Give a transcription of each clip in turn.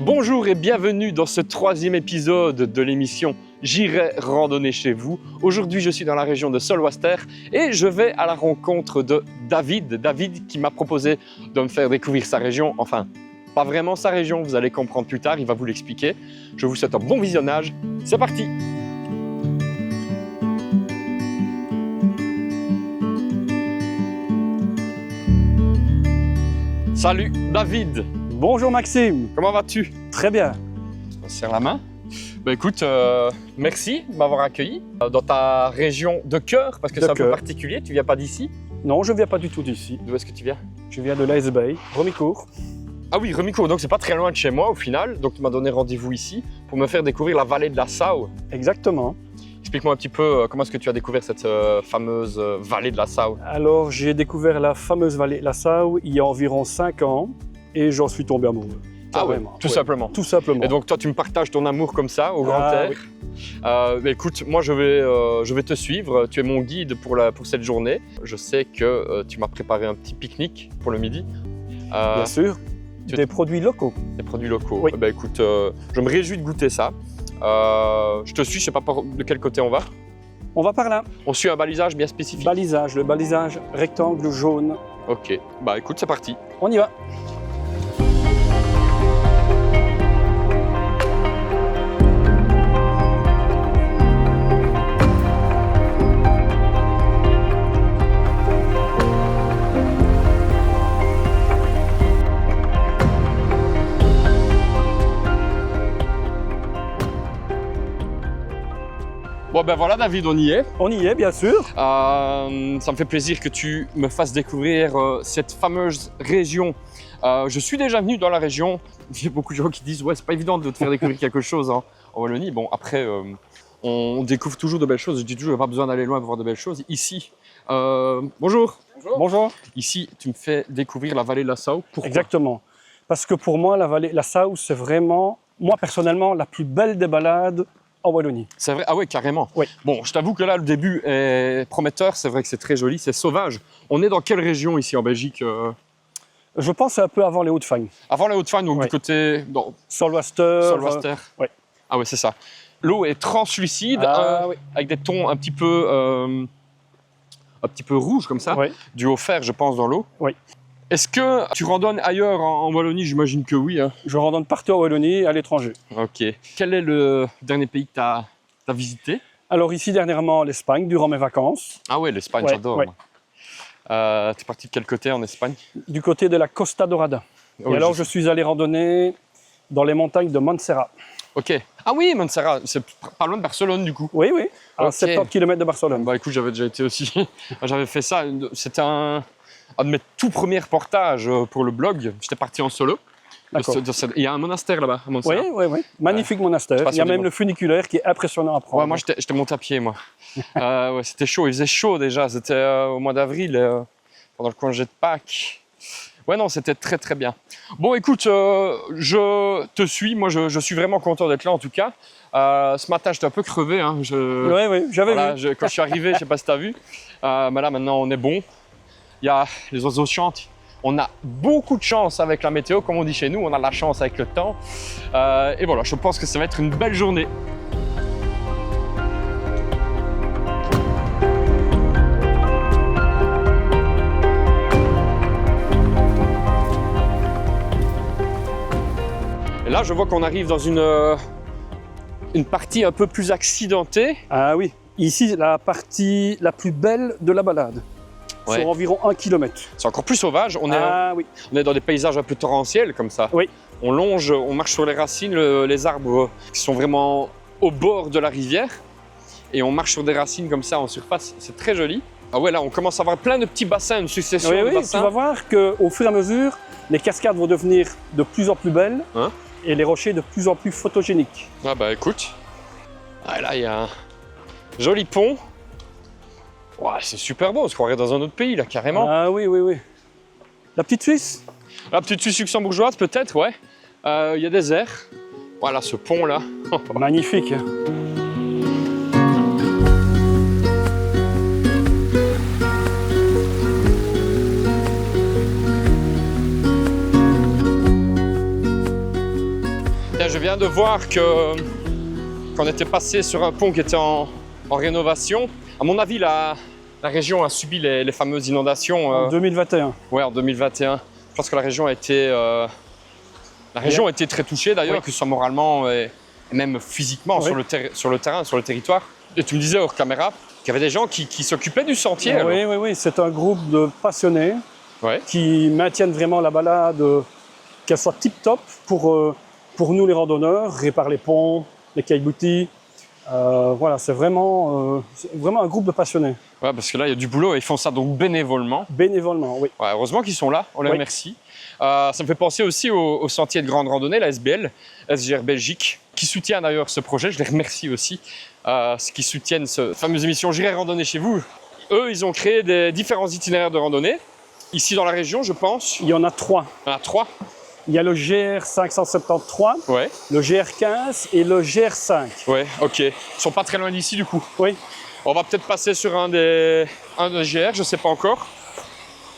Bonjour et bienvenue dans ce 3e épisode de l'émission J'irai randonner chez vous. Aujourd'hui, je suis dans la région de Solwasters et je vais à la rencontre de David. David qui m'a proposé de me faire découvrir sa région. Enfin, pas vraiment sa région, vous allez comprendre plus tard, il va vous l'expliquer. Je vous souhaite un bon visionnage. C'est parti! Salut David! Bonjour Maxime. Comment vas-tu? Très bien. On se serre la main. Bah écoute, merci de m'avoir accueilli dans ta région de cœur, parce que c'est un peu particulier, tu viens pas d'ici? Non, je viens pas du tout d'ici. D'où est-ce que tu viens? Je viens de l'Aes Bay, Romicourt. Ah oui, Romicourt, donc c'est pas très loin de chez moi au final, donc tu m'as donné rendez-vous ici pour me faire découvrir la vallée de la Sau. Exactement. Explique-moi un petit peu comment est-ce que tu as découvert cette fameuse vallée de la Sau? Alors, j'ai découvert la fameuse vallée de la Sau il y a environ 5 ans et j'en suis tombé amoureux. Ah ouais, tout simplement. Tout simplement. Et donc toi, tu me partages ton amour comme ça, au grand air. Oui. Écoute, moi je vais te suivre. Tu es mon guide pour cette journée. Je sais que tu m'as préparé un petit pique-nique pour le midi. Bien sûr. Des produits locaux. Des produits locaux. Oui. Écoute, je me réjouis de goûter ça. Je te suis, je sais pas de quel côté on va. On va par là. On suit un balisage bien spécifique. Le balisage rectangle jaune. Ok, bah écoute, c'est parti. On y va. Bon ben voilà David, on y est. On y est, bien sûr. Ça me fait plaisir que tu me fasses découvrir cette fameuse région. Je suis déjà venu dans la région. Il y a beaucoup de gens qui disent ouais, c'est pas évident de te faire découvrir quelque chose en Wallonie. Bon après, on découvre toujours de belles choses. Je dis toujours, il n'y a pas besoin d'aller loin pour voir de belles choses. Ici, bonjour. Bonjour. Ici, tu me fais découvrir la vallée de la Sau. Pourquoi? Exactement. Parce que pour moi, la vallée de la Sau, c'est vraiment, moi personnellement, la plus belle des balades en Wallonie. C'est vrai? Ah ouais, carrément. Oui. Bon, je t'avoue que là, le début est prometteur. C'est vrai que c'est très joli, c'est sauvage. On est dans quelle région ici en Belgique? Je pense un peu avant les Hauts-de-Fagne. Avant les Hauts-de-Fagne, donc Oui. du côté... Solwasters. Ouais. Ah ouais, c'est ça. L'eau est translucide, Oui. avec des tons un petit peu rouges comme ça, Oui. dû au fer, je pense, dans l'eau. Oui. Est-ce que tu randonnes ailleurs en Wallonie? J'imagine que oui. Hein. Je randonne partout en Wallonie et à l'étranger. Ok. Quel est le dernier pays que tu as visité? Alors ici, dernièrement, l'Espagne, durant mes vacances. Ah ouais, l'Espagne, Ouais, j'adore. ouais. T'es parti de quel côté en Espagne? Du côté de la Costa Dorada. Oh, et alors, je suis allé randonner dans les montagnes de Montserrat. Ok. Ah oui, Montserrat, c'est pas loin de Barcelone du coup. Oui, oui, à Ok. 70 km de Barcelone. Bah écoute, j'avais déjà été aussi. J'avais fait ça. C'était un de mes tout premiers reportages pour le blog. J'étais parti en solo. D'accord. Il y a un monastère là-bas, à Montserrat. Oui, oui, oui. Magnifique monastère. Il y a même le funiculaire qui est impressionnant à prendre. Ouais, moi j'étais monté à pied, moi. Ouais, c'était chaud, il faisait chaud déjà. C'était au mois d'avril, pendant le congé de Pâques. Ouais, non, c'était très très bien. Bon, écoute, je te suis. Moi, je suis vraiment content d'être là en tout cas. Ce matin, j'étais un peu crevé. Hein. Oui, oui, j'avais vu. Quand je suis arrivé, je sais pas si tu as vu. Mais là, maintenant, on est bon. Il y a les oiseaux chantent. On a beaucoup de chance avec la météo, comme on dit chez nous. On a de la chance avec le temps. Et voilà, je pense que ça va être une belle journée. Et là, je vois qu'on arrive dans une partie un peu plus accidentée. Ah oui. Ici, la partie la plus belle de la balade. Ouais. Sur environ 1 km. C'est encore plus sauvage. On est dans des paysages un peu torrentiels comme ça. Oui. On marche sur les racines, les arbres qui sont vraiment au bord de la rivière. Et on marche sur des racines comme ça en surface. C'est très joli. Ah ouais, là, on commence à avoir plein de petits bassins, une succession de bassins. Tu vas voir qu'au fur et à mesure, les cascades vont devenir de plus en plus belles et les rochers de plus en plus photogéniques. Ah bah écoute, là, il y a un joli pont. Ouais, c'est super beau, on se croirait dans un autre pays, là, carrément. Ah oui, oui, oui. La petite Suisse? La petite Suisse luxembourgeoise, peut-être, ouais. Il y a des airs. Voilà, ce pont-là. Magnifique. viens de voir qu'on était passé sur un pont qui était en rénovation. À mon avis, la région a subi les fameuses inondations. En 2021. Ouais, en 2021. Je pense que la région a été, très touchée d'ailleurs, que ce soit moralement et même physiquement sur le terrain, sur le territoire. Et tu me disais hors caméra qu'il y avait des gens qui s'occupaient du sentier. Oui. C'est un groupe de passionnés qui maintiennent vraiment la balade, qu'elle soit tip-top pour nous les randonneurs, réparer les ponts, les caillebotis. Voilà, c'est vraiment un groupe de passionnés. Ouais, parce que là, il y a du boulot et ils font ça donc bénévolement. Bénévolement, oui. Ouais, heureusement qu'ils sont là, on les remercie. Ça me fait penser aussi au sentier de grande randonnée, la SBL, SGR Belgique, qui soutient d'ailleurs ce projet. Je les remercie aussi, qui soutiennent cette fameuse émission J'irai randonner chez vous. Eux, ils ont créé des différents itinéraires de randonnée. Ici dans la région, je pense. Il y en a 3. Il y en a 3. Il y a le GR 573, le GR 15 et le GR 5. Ouais, ok. Ils sont pas très loin d'ici du coup. Oui. On va peut-être passer sur un des GR, je sais pas encore.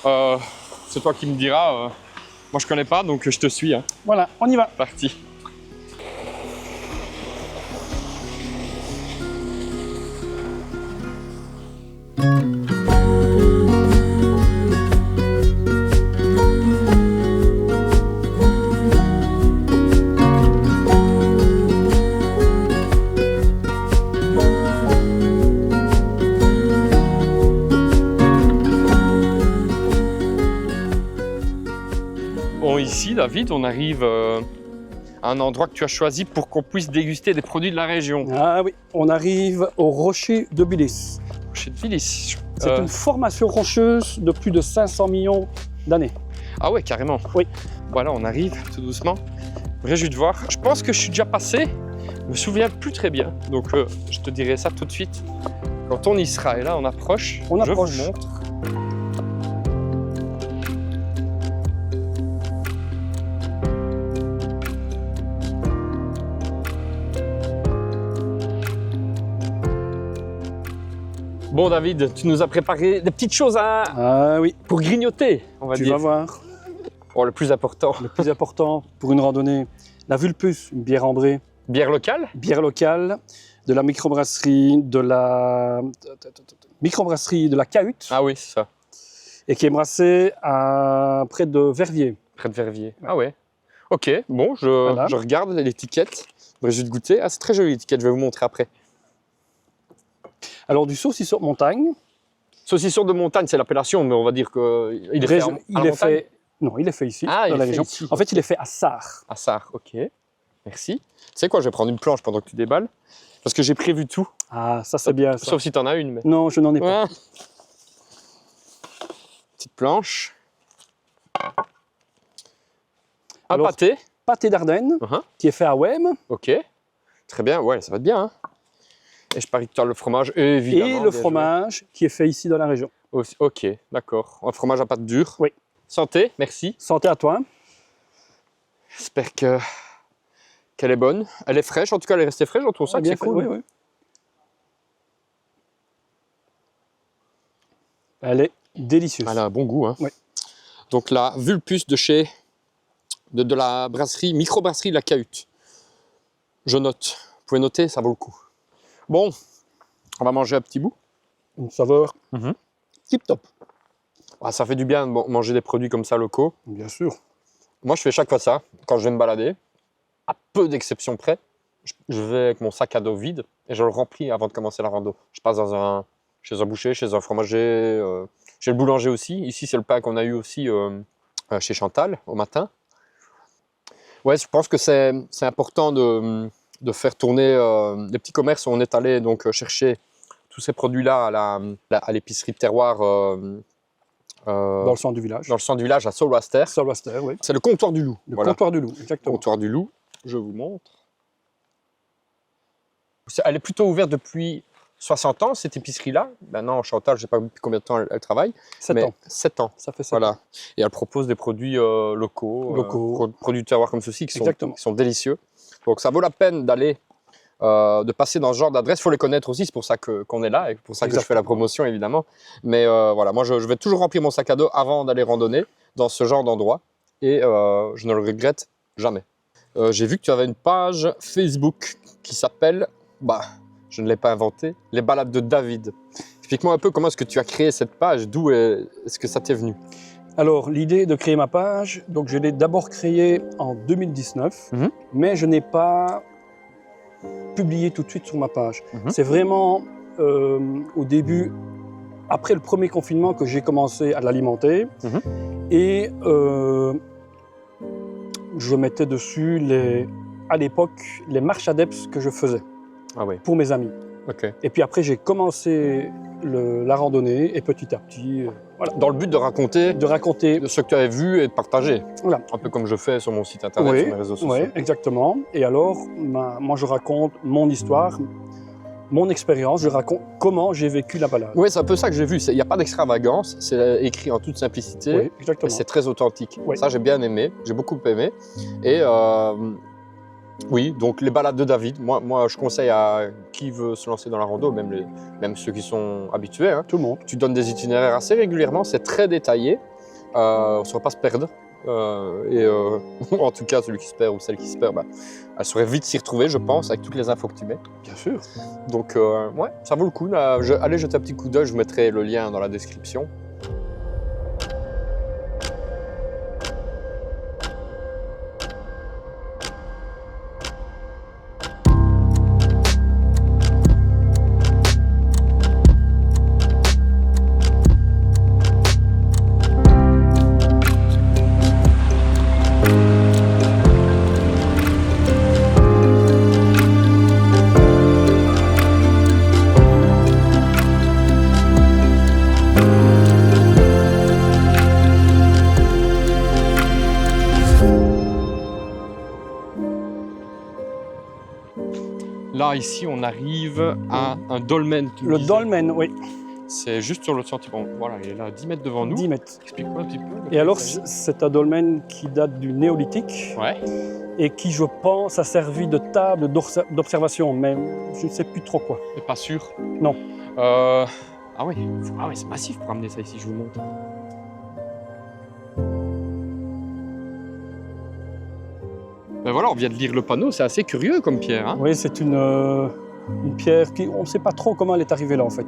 C'est toi qui me diras. Moi je connais pas, donc je te suis. Hein. Voilà, on y va. Parti. Bon, ici, David, on arrive à un endroit que tu as choisi pour qu'on puisse déguster des produits de la région. Ah oui, on arrive au rocher de Bilis. Rocher de Bilis. C'est une formation rocheuse de plus de 500 millions d'années. Ah ouais, carrément. Oui. Voilà, on arrive tout doucement. Réjoui de voir. Je pense que je suis déjà passé. Je me souviens plus très bien. Donc, je te dirai ça tout de suite. Quand on y sera. Et là, on approche. On approche. Je vous montre. Bon David, tu nous as préparé des petites choses pour grignoter, on va dire. Tu vas voir. Oh, le plus important. Le plus important pour une randonnée, la Vulpus, une bière ambrée. Bière locale? Bière locale, de la microbrasserie, de la Cahute. Ah oui, c'est ça. Et qui est brassée à près de Verviers. Près de Verviers. Ah ouais. Ok, bon, je regarde l'étiquette. Je vais goûter. Ah, c'est très joli l'étiquette, je vais vous montrer après. Alors du saucisson de montagne. Saucisson de montagne, c'est l'appellation, mais on va dire qu'il est fait Non, il est fait ici, dans la région. Ici. En fait, il est fait à Sarre. À Sarre, ok. Merci. Tu sais quoi, je vais prendre une planche pendant que tu déballes. Parce que j'ai prévu tout. Ah, ça c'est bien ça. Sauf si tu en as une. Mais... Non, je n'en ai pas. Petite planche. Un pâté. Pâté d'Ardennes, qui est fait à Wem. Ok. Très bien, ouais, ça va être bien. Hein. Et je parie que tu as le fromage, évidemment. Et le fromage qui est fait ici dans la région. Ok, d'accord. Un fromage à pâte dure. Oui. Santé, merci. Santé à toi. J'espère qu'elle est bonne. Elle est fraîche, en tout cas elle est restée fraîche, on trouve ça bien cool. Oui. Elle est délicieuse. Elle a un bon goût. Hein. Oui. Donc la Vulpus de la brasserie, microbrasserie La Cahute. Je note. Vous pouvez noter, ça vaut le coup. Bon, on va manger un petit bout. Une saveur tip top. Ah, ça fait du bien de manger des produits comme ça locaux. Bien sûr. Moi, je fais chaque fois ça quand je vais me balader. À peu d'exceptions près, je vais avec mon sac à dos vide et je le remplis avant de commencer la rando. Je passe chez un boucher, chez un fromager, chez le boulanger aussi. Ici, c'est le pain qu'on a eu aussi chez Chantal au matin. Ouais, je pense que c'est important de faire tourner les petits commerces où on est allé donc chercher tous ces produits-là à l'épicerie de terroir. Dans le centre du village. Dans le centre du village à Solwaster. Solwaster, oui. C'est le comptoir du loup. Le comptoir du loup, exactement. Le comptoir du loup, je vous montre. Elle est plutôt ouverte depuis 60 ans, cette épicerie-là. Maintenant, Chantal, je ne sais pas depuis combien de temps elle travaille. 7 ans. 7 ans. Ça fait 7 ans. Et elle propose des produits locaux. Produits de terroir comme ceux-ci qui sont délicieux. Donc ça vaut la peine d'aller, de passer dans ce genre d'adresse. Il faut les connaître aussi, c'est pour ça qu'on est là et pour ça que je fais la promotion évidemment. Mais voilà, moi je vais toujours remplir mon sac à dos avant d'aller randonner dans ce genre d'endroit et je ne le regrette jamais. j'ai vu que tu avais une page Facebook qui s'appelle, je ne l'ai pas inventée, Les balades de David. Explique-moi un peu comment est-ce que tu as créé cette page, d'où est-ce que ça t'est venu? Alors, l'idée de créer ma page, donc je l'ai d'abord créée en 2019, mais je n'ai pas publié tout de suite sur ma page. C'est vraiment au début, après le premier confinement, que j'ai commencé à l'alimenter. Et je mettais dessus, à l'époque, les marches adeptes que je faisais pour mes amis. Et puis après, j'ai commencé la randonnée et petit à petit... voilà. Dans le but de raconter ce que tu avais vu et de partager. Voilà. Un peu comme je fais sur mon site internet, sur mes réseaux sociaux. Oui, exactement. Et alors, moi, je raconte mon histoire, mon expérience, je raconte comment j'ai vécu la balade. Oui, c'est un peu ça que j'ai vu. Il n'y a pas d'extravagance, c'est écrit en toute simplicité. Oui, exactement. Et c'est très authentique. Oui. Ça, j'ai bien aimé, j'ai beaucoup aimé. Et oui, donc les balades de David, moi je conseille à qui veut se lancer dans la rando, même ceux qui sont habitués. Hein. Tout le monde. Tu donnes des itinéraires assez régulièrement, c'est très détaillé. On ne saurait pas se perdre. En tout cas, celui qui se perd ou celle qui se perd, elle saurait vite s'y retrouver, je pense, avec toutes les infos que tu mets. Bien sûr. Donc, ouais, ça vaut le coup. Allez jeter un petit coup d'œil, je vous mettrai le lien dans la description. Là, ici, on arrive à un dolmen. Le dolmen, oui. C'est juste sur le sentiment. Voilà, il est là à 10 mètres devant nous. 10 mètres. Explique-moi un petit peu. Et alors, c'est un dolmen qui date du néolithique. Ouais. Et qui, je pense, a servi de table d'observation, mais je ne sais plus trop quoi. T'es pas sûr? Non. Ah oui, c'est massif pour amener ça ici, je vous montre. Ben voilà, on vient de lire le panneau, c'est assez curieux comme pierre. Hein. Oui, c'est une pierre qui, on ne sait pas trop comment elle est arrivée là en fait.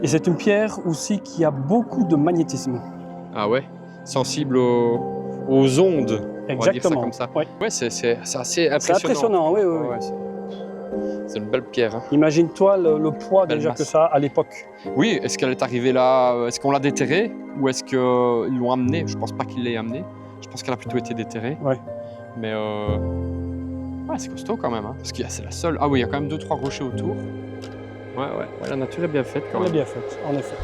Et c'est une pierre aussi qui a beaucoup de magnétisme. Ah ouais, sensible aux ondes. Exactement. On va dire ça comme ça. Ouais, c'est assez impressionnant. C'est impressionnant, oui. C'est une belle pierre. Hein. Imagine-toi le poids belle déjà masse. que ça a à l'époque. Oui, est-ce qu'elle est arrivée là? Est-ce qu'on l'a déterrée? Ou est-ce qu'ils l'ont amenée? Je pense pas qu'ils l'aient amenée. Je pense qu'elle a plutôt été déterrée. Ouais. Mais ouais, c'est costaud quand même. Hein, parce que c'est la seule. Ah oui, il y a quand même 2-3 rochers autour. Ouais, la nature est bien faite quand même. Elle est bien faite, en effet.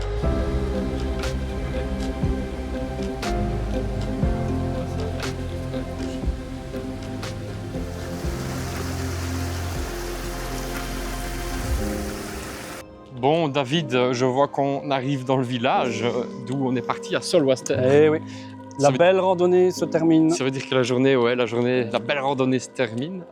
Bon, David, je vois qu'on arrive dans le village, d'où on est parti à Solwaster. Eh oui, la belle randonnée se termine. Ça veut dire que la belle randonnée se termine.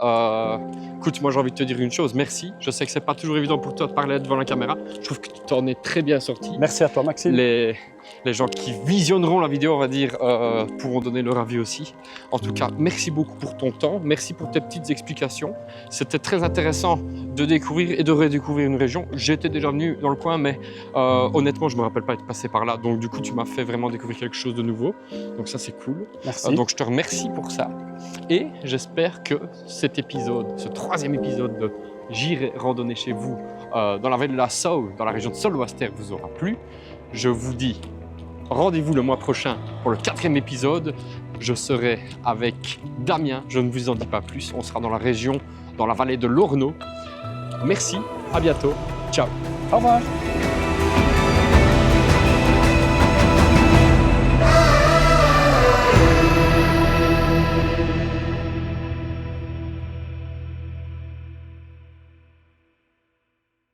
Écoute, moi j'ai envie de te dire une chose, merci. Je sais que c'est pas toujours évident pour toi de parler devant la caméra. Je trouve que tu t'en es très bien sorti. Merci à toi, Maxime. Les gens qui visionneront la vidéo, on va dire, pourront donner leur avis aussi. En tout cas, merci beaucoup pour ton temps, merci pour tes petites explications. C'était très intéressant de découvrir et de redécouvrir une région. J'étais déjà venu dans le coin, mais honnêtement, je me rappelle pas être passé par là. Donc du coup, tu m'as fait vraiment découvrir quelque chose de nouveau. Donc ça, c'est cool. Merci. Donc je te remercie pour ça. Et j'espère que cet épisode, ce 3e épisode de J'irai randonner chez vous dans la vallée de la Sau, dans la région de Solwaster, vous aura plu. Je vous dis rendez-vous le mois prochain pour le 4e épisode. Je serai avec Damien, je ne vous en dis pas plus. On sera dans la région, dans la vallée de l'Orno. Merci, à bientôt. Ciao. Au revoir.